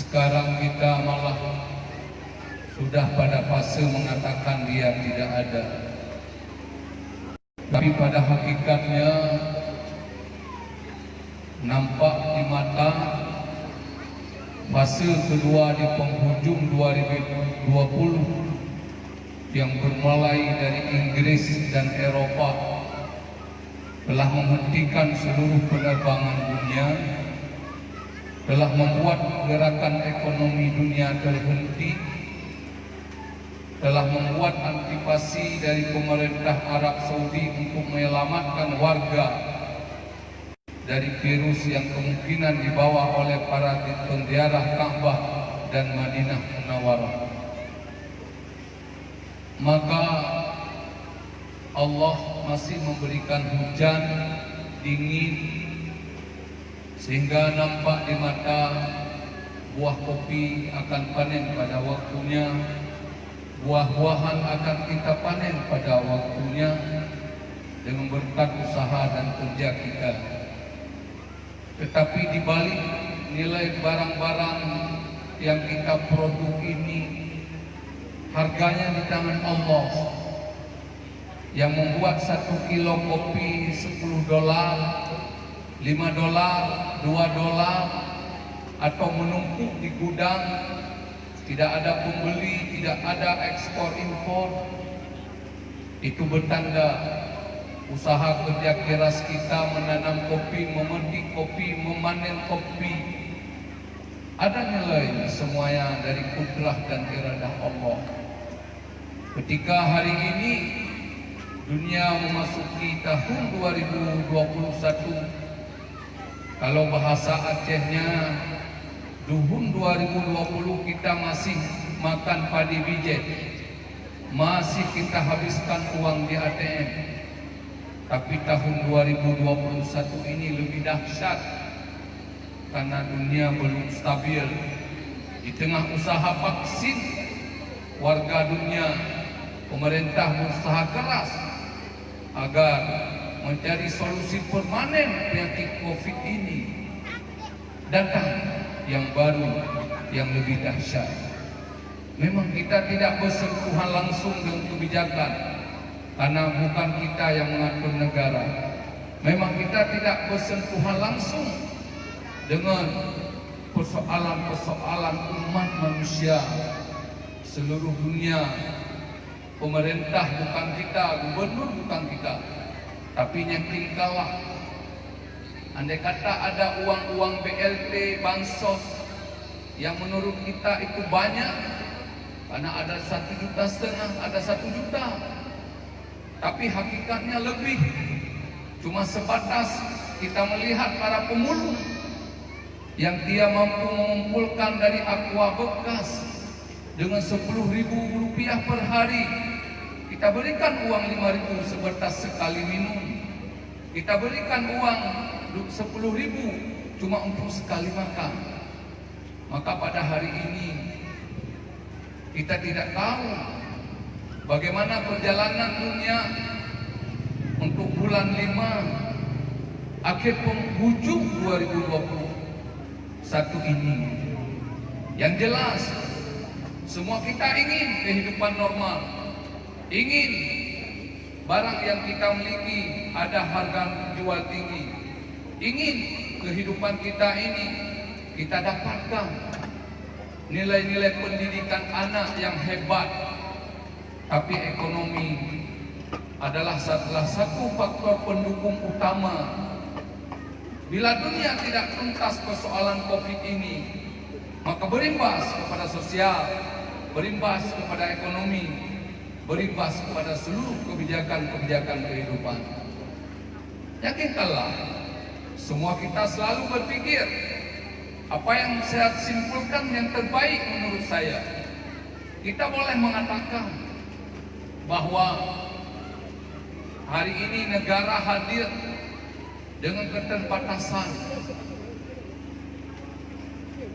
Sekarang kita malah sudah pada fase mengatakan dia tidak ada. Tapi pada hakikatnya nampak di mata fase kedua di penghujung 2020 yang bermulai dari Inggris dan Eropa telah menghentikan seluruh penerbangan dunia, telah membuat gerakan ekonomi dunia terhenti, telah membuat antisipasi dari pemerintah Arab Saudi untuk menyelamatkan warga dari virus yang kemungkinan dibawa oleh para penziarah Ka'bah dan Madinah Munawwarah. Maka Allah masih memberikan hujan dingin sehingga nampak di mata buah kopi akan panen pada waktunya, buah-buahan akan kita panen pada waktunya dengan berkat usaha dan kerja kita. Tetapi di balik nilai barang-barang yang kita produk ini, harganya di tangan Allah, yang membuat 1 kilo kopi $10, $5, $2, atau menumpuk di gudang, tidak ada pembeli, tidak ada ekspor impor. Itu bertanda usaha kerja keras kita menanam kopi, memetik kopi, memanen kopi, ada nilai semuanya dari kudrah dan iradah Allah. Ketika hari ini dunia memasuki tahun 2021, kalau bahasa Acehnya tahun 2020 kita masih makan padi bijet, masih kita habiskan uang di ATM. Tapi tahun 2021 ini lebih dahsyat karena dunia belum stabil. Di tengah usaha vaksin, warga dunia, pemerintah berusaha keras agar mencari solusi permanen penyakit COVID ini. Datang yang baru, yang lebih dahsyat. Memang kita tidak bersentuhan langsung dengan kebijakan, karena bukan kita yang mengatur negara. Memang kita tidak bersentuhan langsung dengan persoalan-persoalan umat manusia seluruh dunia. Pemerintah bukan kita, gubernur bukan kita, tapi nyakin kalah. Andai kata ada uang-uang BLT, bansos yang menurut kita itu banyak, karena ada 1,5 juta, ada 1 juta, tapi hakikatnya lebih. Cuma sebatas kita melihat para pemulung yang dia mampu mengumpulkan dari aqua bekas dengan Rp10.000 per hari. Kita berikan uang 5.000 sebatas sekali minum. Kita berikan uang 10.000 cuma untuk sekali makan. Maka pada hari ini kita tidak tahu bagaimana perjalanan dunia untuk bulan 5 akhir penghujung 2021 ini. Yang jelas, semua kita ingin kehidupan normal, ingin barang yang kita miliki ada harga jual tinggi, ingin kehidupan kita ini kita dapatkan nilai-nilai pendidikan anak yang hebat. Tapi ekonomi adalah salah satu faktor pendukung utama. Bila dunia tidak tuntas persoalan COVID ini, maka berimbas kepada sosial, berimbas kepada ekonomi, berimbas kepada seluruh kebijakan-kebijakan kehidupan. Yakinkanlah, semua kita selalu berpikir apa yang saya simpulkan yang terbaik menurut saya. Kita boleh mengatakan bahwa hari ini negara hadir dengan keterbatasan.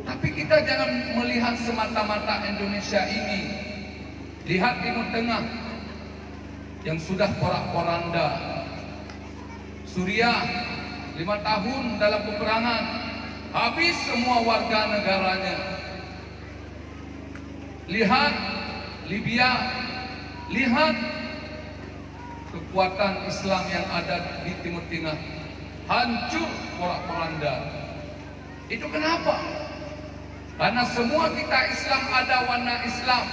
Tapi kita jangan melihat semata-mata Indonesia ini. Lihat Timur Tengah yang sudah porak-poranda. Suriah 5 tahun dalam peperangan, habis semua warga negaranya. Lihat Libya, lihat kekuatan Islam yang ada di Timur Tengah, hancur porak-poranda. Itu kenapa? Karena semua kita Islam ada warna Islam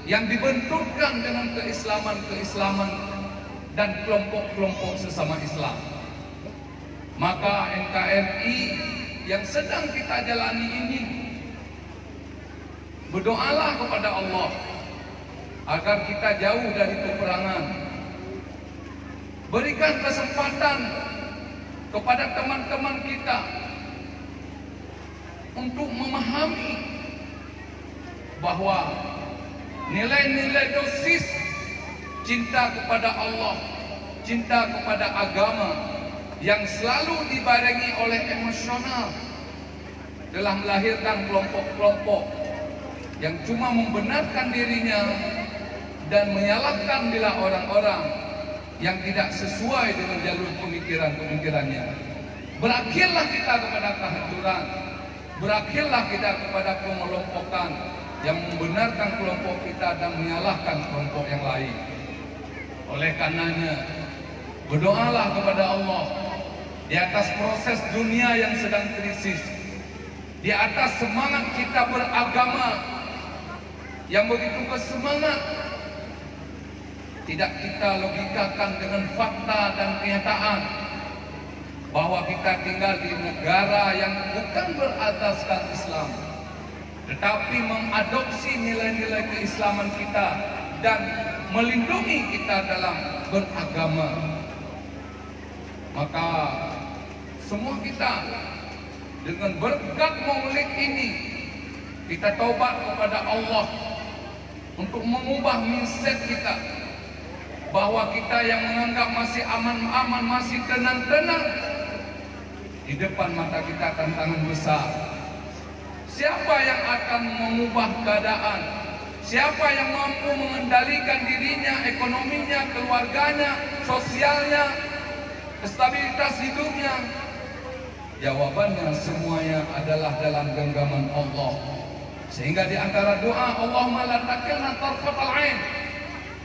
yang dibenturkan dengan keislaman dan kelompok-kelompok sesama Islam. Maka NKRI yang sedang kita jalani ini, berdoalah kepada Allah agar kita jauh dari peperangan. Berikan kesempatan kepada teman-teman kita untuk memahami bahwa nilai-nilai dosis cinta kepada Allah, cinta kepada agama yang selalu dibarengi oleh emosional telah melahirkan kelompok-kelompok yang cuma membenarkan dirinya dan menyalahkan bila orang-orang yang tidak sesuai dengan jalur pemikirannya. Berakhirlah kita kepada kehancuran, berakhirlah kita kepada pengelompokan yang membenarkan kelompok kita dan menyalahkan kelompok yang lain. Oleh karenanya, berdoalah kepada Allah di atas proses dunia yang sedang krisis, di atas semangat kita beragama yang begitu bersemangat, tidak kita logikakan dengan fakta dan kenyataan bahwa kita tinggal di negara yang bukan berataskan Islam, tetapi mengadopsi nilai-nilai keislaman kita dan melindungi kita dalam beragama. Maka semua kita dengan berkat Maulid ini, kita taubat kepada Allah untuk mengubah mindset kita, bahwa kita yang menganggap masih aman-aman, masih tenang-tenang, di depan mata kita tantangan besar. Siapa yang akan mengubah keadaan? Siapa yang mampu mengendalikan dirinya, ekonominya, keluarganya, sosialnya, stabilitas hidupnya? Jawabannya semuanya adalah dalam genggaman Allah. Sehingga di antara doa, Allahumma la takilna tarfatal ain,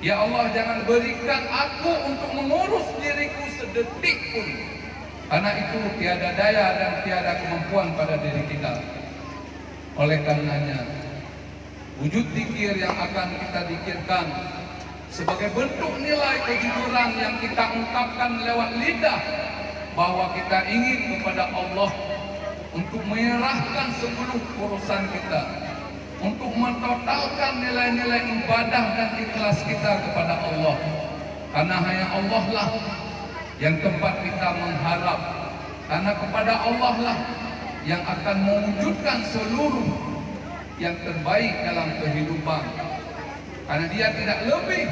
ya Allah, jangan berikan aku untuk mengurus diriku sedetik pun, karena itu tiada daya dan tiada kemampuan pada diri kita. Oleh karenanya, wujud zikir yang akan kita zikirkan sebagai bentuk nilai kejujuran yang kita ungkapkan lewat lidah, bahwa kita ingin kepada Allah untuk menyerahkan seluruh urusan kita, untuk mentotalkan nilai-nilai ibadah dan ikhlas kita kepada Allah. Karena hanya Allah lah yang tempat kita mengharap, karena kepada Allah lah yang akan mewujudkan seluruh yang terbaik dalam kehidupan. Karena dia tidak lebih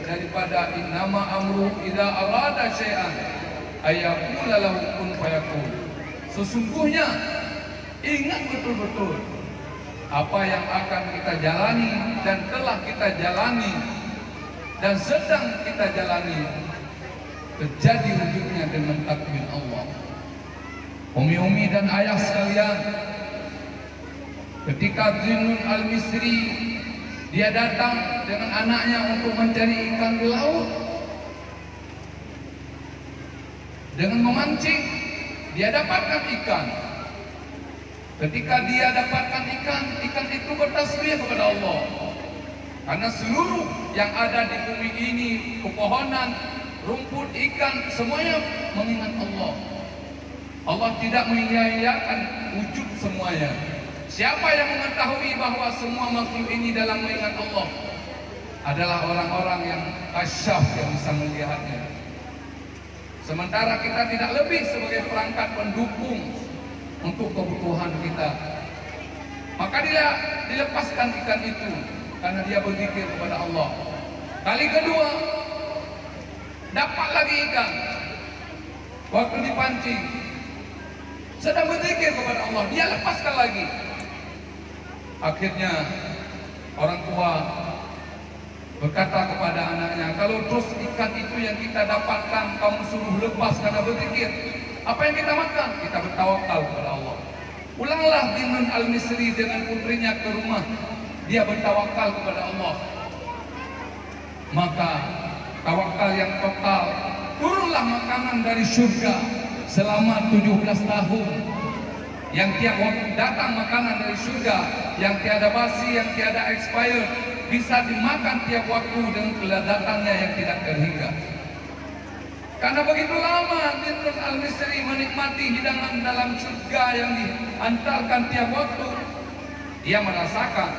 daripada innama amru idza arada syai'an ayyaqula lahu kun fayakun. Sesungguhnya ingat betul-betul apa yang akan kita jalani dan telah kita jalani dan sedang kita jalani terjadi wujudnya dengan takdir Allah. Umi-umi dan ayah sekalian, ketika Zinnun Al-Misri dia datang dengan anaknya untuk mencari ikan di laut, dengan memancing dia dapatkan ikan. Ketika dia dapatkan ikan, ikan itu bertasbih kepada Allah. Karena seluruh yang ada di bumi ini, pepohonan, rumput, ikan, semuanya mengingat Allah. Allah tidak menyia-nyiakan wujud semuanya. Siapa yang mengetahui bahwa semua makhluk ini dalam mengingat Allah adalah orang-orang yang kasyaf, yang bisa melihatnya. Sementara kita tidak lebih sebagai perangkat pendukung untuk kebutuhan kita. Maka dia dilepaskan ikan itu karena dia berzikir kepada Allah. Kali kedua dapat lagi ikan. Waktu dipancing sedang berzikir kepada Allah, dia lepaskan lagi. Akhirnya orang tua berkata kepada anaknya, kalau terus ikan itu yang kita dapatkan kamu suruh lepas karena berzikir, apa yang kita makan? Kita bertawakal kepada Allah. Pulanglah Zinnun Al-Misri dengan putrinya ke rumah. dia bertawakal kepada Allah. Maka tawakal yang total, turunlah makanan dari surga selama 17 tahun. Yang tiap waktu datang makanan dari surga, yang tiada basi, yang tiada expired, bisa dimakan tiap waktu dengan kelezatannya yang tidak terhingga. Karena begitu lama Dinun Al-Misri menikmati hidangan dalam surga yang dihantarkan tiap waktu, dia merasakan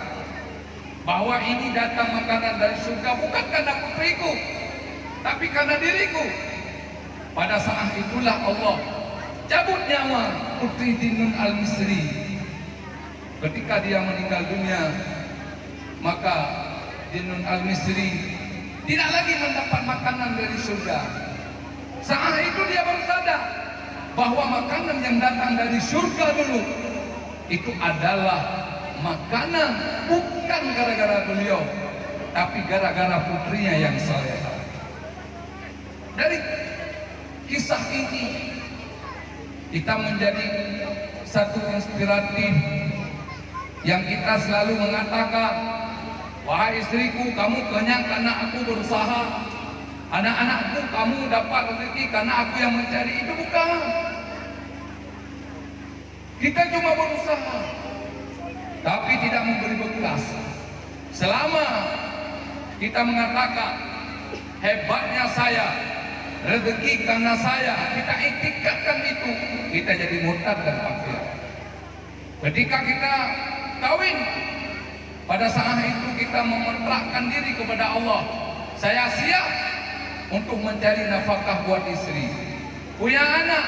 bahwa ini datang makanan dari surga bukan karena putriku, tapi karena diriku. Pada saat itulah Allah cabut nyawa putri Dinun Al-Misri. Ketika dia meninggal dunia, maka Dinun Al-Misri tidak lagi mendapat makanan dari surga. Saat itu dia baru sadar bahwa makanan yang datang dari surga dulu itu adalah makanan bukan gara-gara beliau, tapi gara-gara putrinya yang saleh. Dari kisah ini kita menjadi satu inspiratif yang kita selalu mengatakan, wahai istriku, kamu kenyang karena aku berusaha. Anak-anakku, kamu dapat rezeki karena aku yang mencari. Itu bukan. Kita cuma berusaha, tapi tidak memberi bekas. Selama kita mengatakan hebatnya saya, rezeki karena saya, kita iktikadkan itu, kita jadi murtad dan kafir. Ketika kita kawin, pada saat itu kita mementrakkan diri kepada Allah, saya siap untuk mencari nafkah buat istri. Punya anak,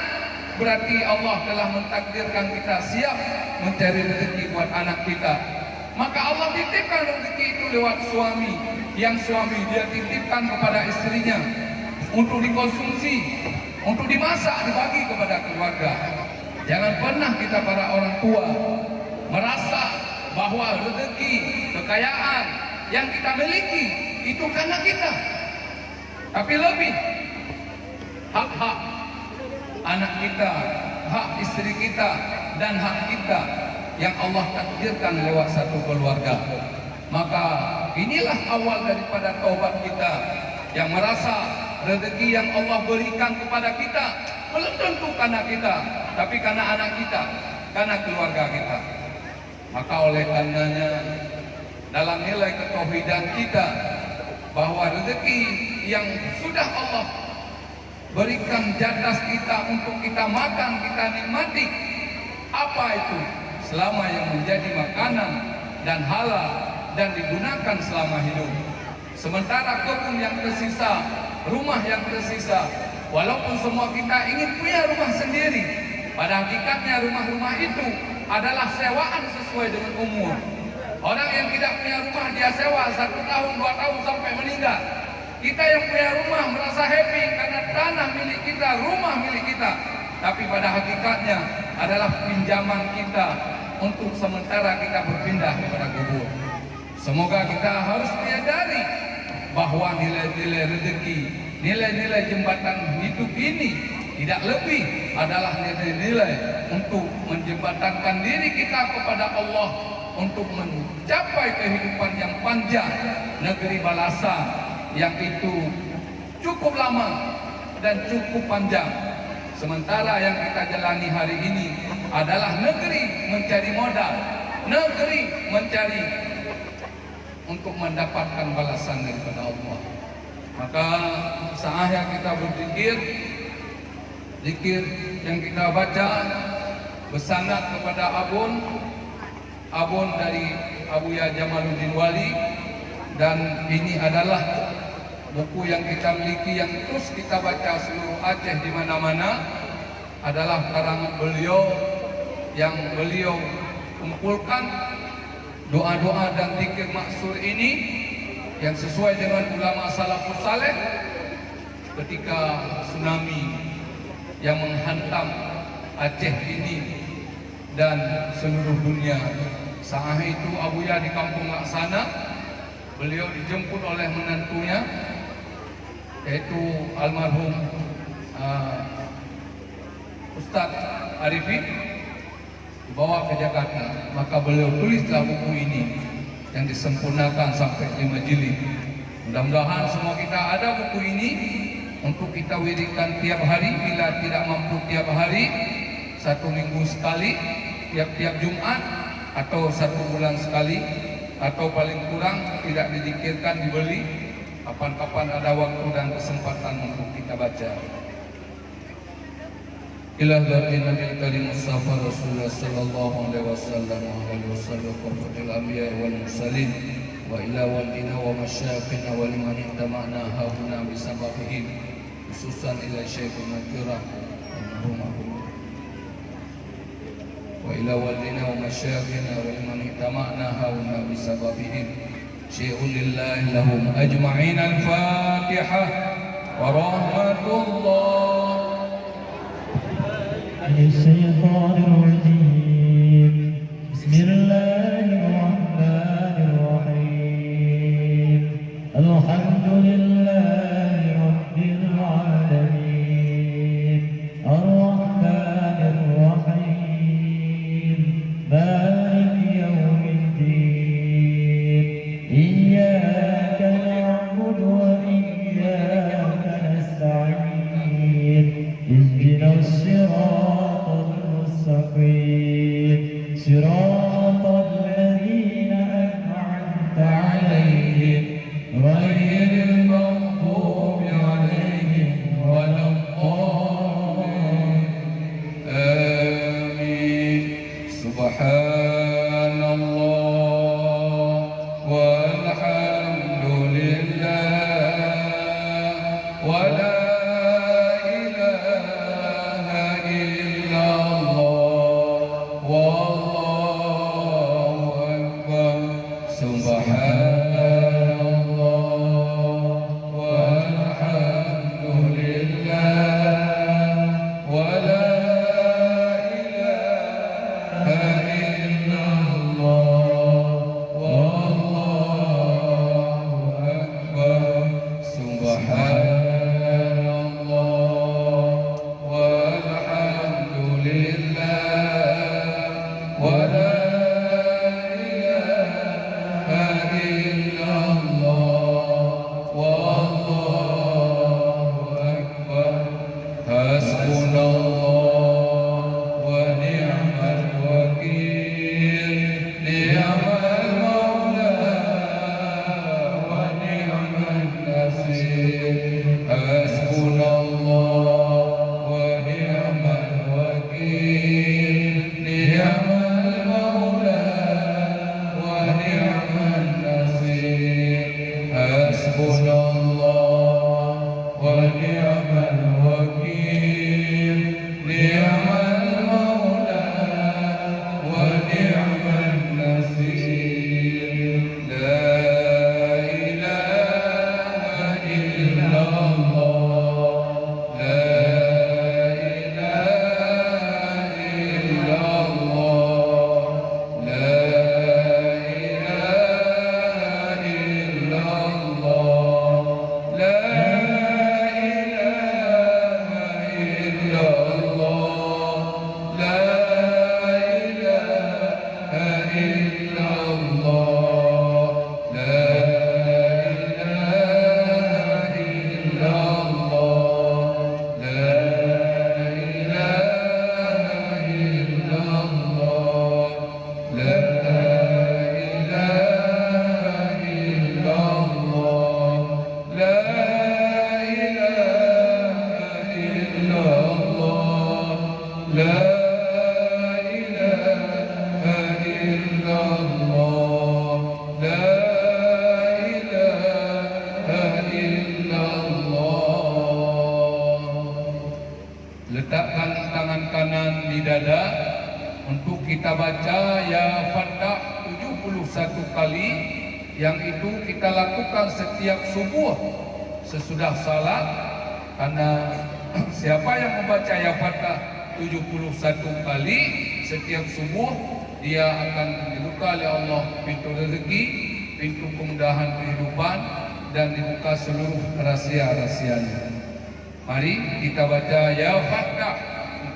berarti Allah telah mentakdirkan kita siap mencari rezeki buat anak kita. Maka Allah titipkan rezeki itu lewat suami, yang suami dia titipkan kepada istrinya untuk dikonsumsi, untuk dimasak, dibagi kepada keluarga. Jangan pernah kita para orang tua merasa bahwa rezeki, kekayaan yang kita miliki itu karena kita. Tapi lebih hak-hak anak kita, hak istri kita, dan hak kita yang Allah takdirkan lewat satu keluarga. Maka inilah awal daripada taubat kita, yang merasa rezeki yang Allah berikan kepada kita belum tentu karena kita, tapi karena anak kita, karena keluarga kita. Maka oleh karenanya dalam nilai ketauhidan kita, bahwa rezeki yang sudah Allah berikan jatah kita untuk kita makan, kita nikmati, apa itu? Selama yang menjadi makanan dan halal dan digunakan selama hidup. Sementara kebun yang tersisa, rumah yang tersisa, walaupun semua kita ingin punya rumah sendiri, pada hakikatnya rumah-rumah itu adalah sewaan sesuai dengan umur. Orang yang tidak punya rumah dia sewa 1 tahun, 2 tahun sampai meninggal. Kita yang punya rumah merasa happy karena tanah milik kita, rumah milik kita. Tapi pada hakikatnya adalah pinjaman kita untuk sementara kita berpindah kepada kubur. Semoga kita harus menyadari bahwa nilai-nilai rezeki, nilai-nilai jembatan hidup ini tidak lebih adalah nilai-nilai untuk menjembatankan diri kita kepada Allah, untuk mencapai kehidupan yang panjang, negeri balasan yang itu cukup lama dan cukup panjang. Sementara yang kita jalani hari ini adalah negeri mencari modal, negeri mencari untuk mendapatkan balasan daripada Allah. Maka saatnya kita berzikir, zikir yang kita baca bersanad kepada Abun dari Abuya Jamaluddin Wali, dan ini adalah buku yang kita miliki yang terus kita baca seluruh Aceh di mana-mana, adalah karangan beliau yang beliau kumpulkan doa-doa dan zikir maksur ini yang sesuai dengan ulama salafus saleh ketika tsunami yang menghantam Aceh ini dan seluruh dunia. Saat itu Abuya di kampung Laksana, beliau dijemput oleh menantunya yaitu almarhum Ustadz Arifin, dibawa ke Jakarta. Maka beliau tulislah buku ini yang disempurnakan sampai 5 jilid. Mudah-mudahan semua kita ada buku ini untuk kita wiridkan tiap hari. Bila tidak mampu tiap hari, 1 minggu sekali, tiap-tiap Jumat, atau 1 bulan sekali, atau paling kurang tidak didikirkan, dibeli kapan-kapan ada waktu dan kesempatan untuk kita baca. Ila dzati Nabi Karim Mustafa Rasulullah sallallahu alaihi wasallam wa alihi wasallam qurratul anbiya wal mursalin wa ila walidina wa masyayikhina wa liman ittama'na hauna bisababihim khususan ila Syekhul Maghfirah almarhum wa ila walidina wa masyayikhina wa liman ittama'na hauna bisababihim syai'un lillahi lahum ajma'in. Al-Fatihah wa rahmatullah. الشيطان الرجيم بسم الله الرحمن الرحيم الحمد لله رب العالمين الرحمن الرحيم مالك يوم الدين إياك نعبد وإياك نستعين اهدنا الصراط المستقيم صراط الذين أنعمت عليهم غير المغضوب عليهم ولا الضالين آمين. سبحان الله والحمد لله ولا letakkan tangan kanan di dada untuk kita baca ya Fatah 71 kali, yang itu kita lakukan setiap subuh sesudah salat. Karena siapa yang membaca ya Fatah 71 kali setiap subuh, dia akan dibuka oleh Allah pintu rezeki, pintu kemudahan kehidupan, dan dibuka seluruh rahasia-rahasianya. Mari kita baca ya Fatah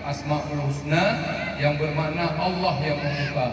Asmaul Husna yang bermakna Allah yang membuka.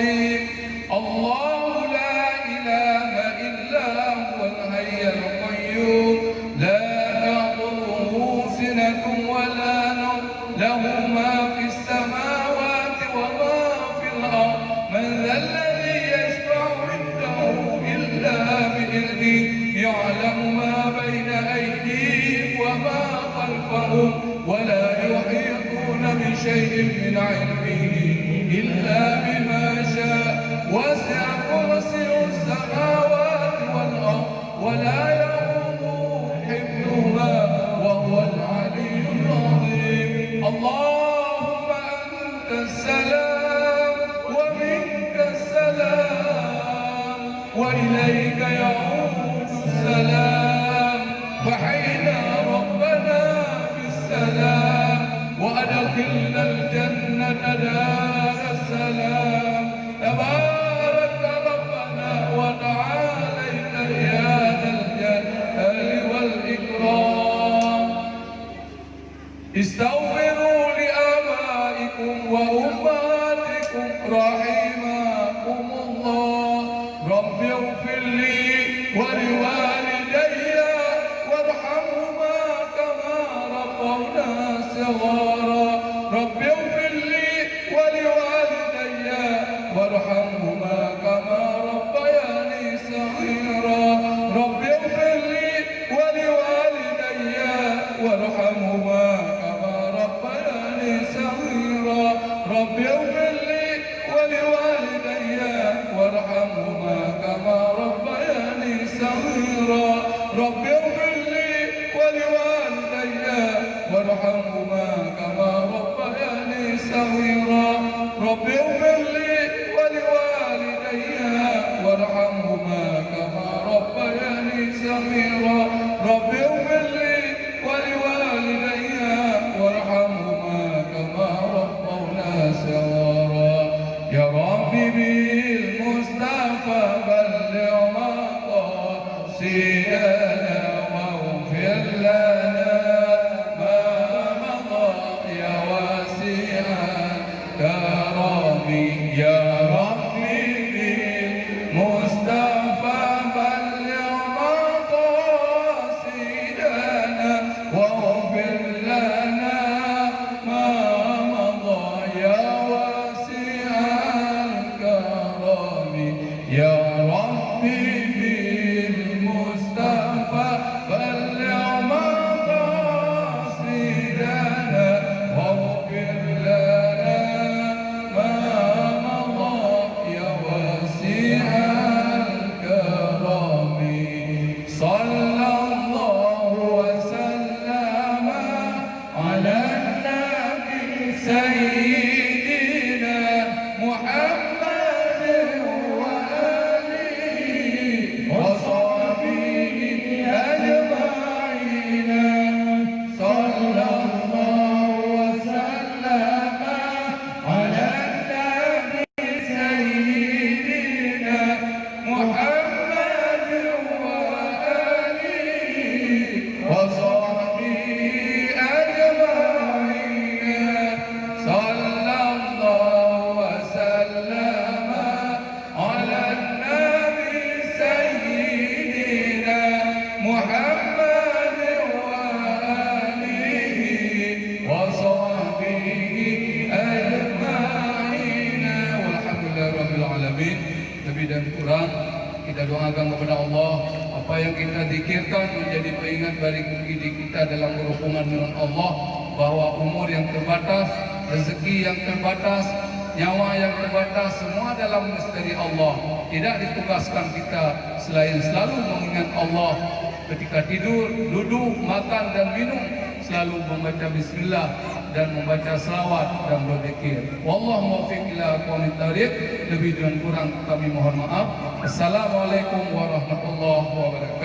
الرحيم الله لا إله إلا هو الحي القيوم لا تأخذه سنة ولا نوم له ما في السماوات وما في الأرض من ذا الذي يشفع عنده إلا بإذنه يعلم ما بين أيديهم وما خلفهم ولا يحيطون بشيء من علمه إلا بما شاء وسع كرسيه السماوات والأرض ولا يؤوده حفظهما وهو العلي العظيم اللهم أنت السلام ومنك السلام وإليك يعود السلام وحينا ربنا بالسلام وأدخلنا الجنة دار السلام تبارك ربنا وتعاليت يا ذا الجلال والإكرام استغفروا لآبائكم وأمهاتكم رحمكم الله رب اغفر لي ولوالدي وارحمهما كما ربونا صغارا رب اغفر لي ولوالدي وارحمهما كما ربياني صغيرا رب اغفر لي ولوالدي وارحمهما كما ربياني صغيرا رب اغفر لي ولوالدي وارحمهما كما ربياني صغيرا رب اغفر لي ولوالدي وارحمهما كما ربياني صغيرا رب اغفر لي ولوالدي وارحمهما كما ربياني صغيرا رب اغفر لي ولوالدي وارحمهما كما ربونا صغارا يا رب بالمصطفى بلغ مقاصدنا واغفر لنا ما مضى يا واسع كرمي يا ربي بالمصطفى بلغ مقاصدنا واغفر لنا ما مضى يا واسع الكرم يا ربي بالمصطفى بلغ مقاصدنا واغفر لنا ما مضى يا واسع الكرم صلى الله وسلم على النبي سيدنا محمد وآله وصحبه أجمعين صلى الله وسلم على النبي سيدنا محمد وآله وصحبه أجمعين صلى الله وسلم على النبي سيدنا محمد وآله وصحبه أجمعين والحمد لله رب العالمين. Lebih dan kurang kita doakan kepada Allah apa yang kita zikirkan menjadi pengingat bagi diri kita dalam berhubungan dengan Allah bahwa umur yang terbatas, rezeki yang terbatas, nyawa yang terbatas semua dalam misteri Allah. Tidak ditugaskan kita selain selalu mengingat Allah ketika tidur, duduk, makan dan minum selalu membaca bismillah dan membaca selawat dan berzikir. Wallahu muwaffiq ila aqwamit thariq. Lebih dan kurang kami mohon maaf. Assalamualaikum warahmatullahi wabarakatuh.